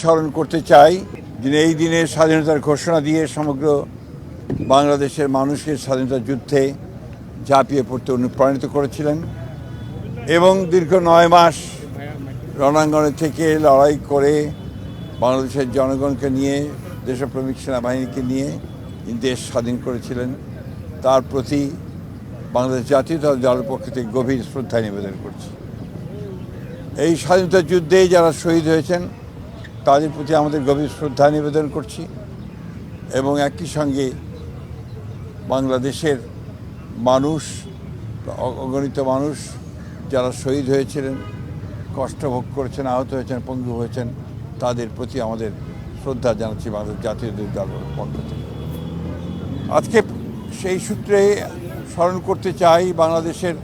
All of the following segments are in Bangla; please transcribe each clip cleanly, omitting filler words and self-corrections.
স্মরণ করতে চাই যে এই দিনে স্বাধীনতার ঘোষণা দিয়ে সমগ্র বাংলাদেশের মানুষকে স্বাধীনতা যুদ্ধে ঝাঁপিয়ে পড়তে অনুপ্রাণিত করেছিলেন এবং দীর্ঘ 9 মাস রণাঙ্গনে থেকে লড়াই করে বাংলাদেশের জনগণকে নিয়ে দেশপ্রেমিক সেনাবাহিনীকে নিয়ে দেশ স্বাধীন করেছিলেন। তার প্রতি বাংলাদেশ জাতীয়তাবাদী দলের পক্ষ থেকে গভীর শ্রদ্ধা নিবেদন করছি। এই স্বাধীনতা যুদ্ধে যারা শহীদ হয়েছেন তাদের প্রতি আমাদের গভীর শ্রদ্ধা নিবেদন করছি এবং একই সঙ্গে বাংলাদেশের মানুষ, অগণিত মানুষ যারা শহীদ হয়েছিলেন, কষ্ট ভোগ করেছেন, আহত হয়েছেন, পঙ্গু হয়েছেন, তাদের প্রতি আমাদের শ্রদ্ধা জানাচ্ছি বাংলাদেশ জাতীয়তাবাদী দলের পক্ষ থেকে। আজকে সেই সূত্রে স্মরণ করতে চাই বাংলাদেশের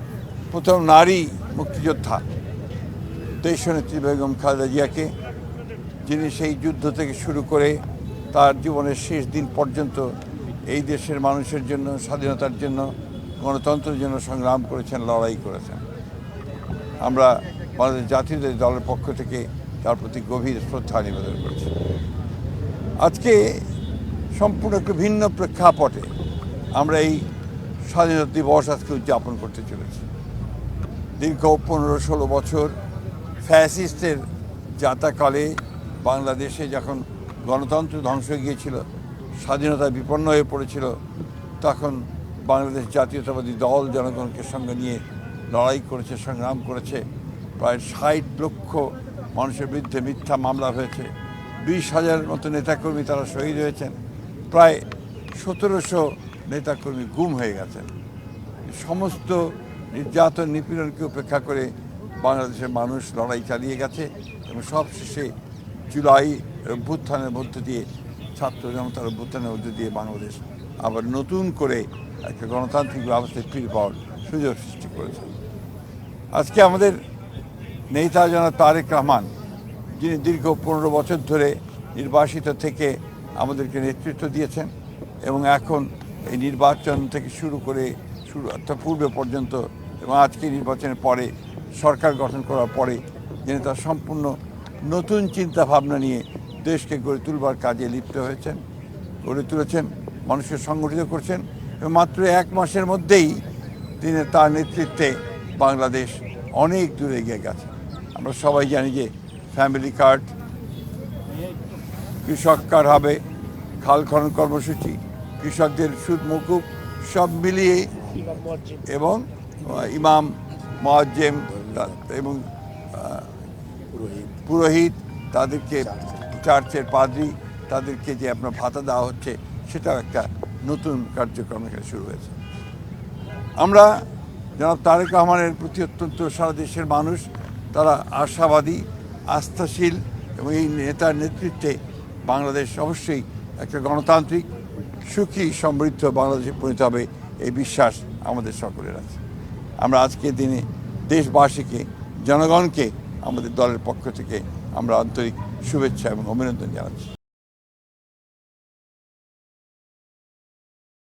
প্রথম নারী মুক্তিযোদ্ধা দেশনেত্রী বেগম খালেদা জিয়াকে, যিনি সেই যুদ্ধ থেকে শুরু করে তার জীবনের শেষ দিন পর্যন্ত এই দেশের মানুষের জন্য, স্বাধীনতার জন্য, গণতন্ত্রের জন্য সংগ্রাম করেছেন, লড়াই করেছেন। আমরা বাংলাদেশ জাতীয়তাবাদী দলের পক্ষ থেকে তার প্রতি গভীর শ্রদ্ধা নিবেদন করছি। আজকে সম্পূর্ণ একটু ভিন্ন প্রেক্ষাপটে আমরা এই স্বাধীনতা দিবস আজকে উদযাপন করতে চলেছি। দীর্ঘ 15-16 বছর ফ্যাসিস্টের যাতাকালে বাংলাদেশে যখন গণতন্ত্র ধ্বংস হয়ে গিয়েছিল, স্বাধীনতা বিপন্ন হয়ে পড়েছিল, তখন বাংলাদেশ জাতীয়তাবাদী দল জনগণকে সঙ্গে নিয়ে লড়াই করেছে, সংগ্রাম করেছে। প্রায় 60 লক্ষ মানুষের বিরুদ্ধে মিথ্যা মামলা হয়েছে, 20,000 মতো নেতাকর্মী তারা শহীদ হয়েছেন, প্রায় 1700 নেতাকর্মী গুম হয়ে গেছেন। সমস্ত নির্যাতন নিপীড়নকে উপেক্ষা করে বাংলাদেশের মানুষ লড়াই চালিয়ে গেছে এবং সবশেষে জুলাই অভ্যুত্থানের মধ্য দিয়ে, ছাত্র জনতার অভ্যুত্থানের মধ্য দিয়ে বাংলাদেশ আবার নতুন করে একটা গণতান্ত্রিক ব্যবস্থায় ফিরে পাওয়ার সুযোগ সৃষ্টি করেছে। আজকে আমাদের নেতা জনাব তারেক রহমান, যিনি দীর্ঘ 15 বছর ধরে নির্বাসিত থেকে আমাদেরকে নেতৃত্ব দিয়েছেন এবং এখন এই নির্বাচন থেকে শুরু করে পূর্বে পর্যন্ত এবং আজকে নির্বাচনের পরে সরকার গঠন করার পরে যিনি তার সম্পূর্ণ নতুন চিন্তা ভাবনা নিয়ে দেশকে গড়ে তুলবার কাজে লিপ্ত হয়েছেন, গড়ে তুলেছেন, মানুষকে সংগঠিত করছেন এবং মাত্র 1 মাসের মধ্যেই তিনি তার নেতৃত্বে বাংলাদেশ অনেক দূরে এগিয়ে গেছে। আমরা সবাই জানি যে ফ্যামিলি কার্ড, কৃষক কার্ড হবে, খাল খনন কর্মসূচি, কৃষকদের সুদ মকুব, সব মিলিয়ে এবং ইমাম, মুয়াজ্জিম এবং পুরোহিত, তাদেরকে চার্চের পাদ্রী, তাদেরকে যে আপনার ভাতা দেওয়া হচ্ছে, সেটাও একটা নতুন কার্যক্রম এখানে শুরু হয়েছে। আমরা জনাব তারেক রহমানের প্রতি অত্যন্ত সারা দেশের মানুষ তারা আশাবাদী, আস্থাশীল এবং এই নেতার নেতৃত্বে বাংলাদেশ অবশ্যই একটা গণতান্ত্রিক, সুখী, সমৃদ্ধ বাংলাদেশে পরিণত হবে, এই বিশ্বাস আমাদের সকলের আছে। আমরা আজকের দিনে দেশবাসীকে, জনগণকে আমাদের দলের পক্ষ থেকে আমরা আন্তরিক শুভেচ্ছা এবং অভিনন্দন জানাচ্ছি।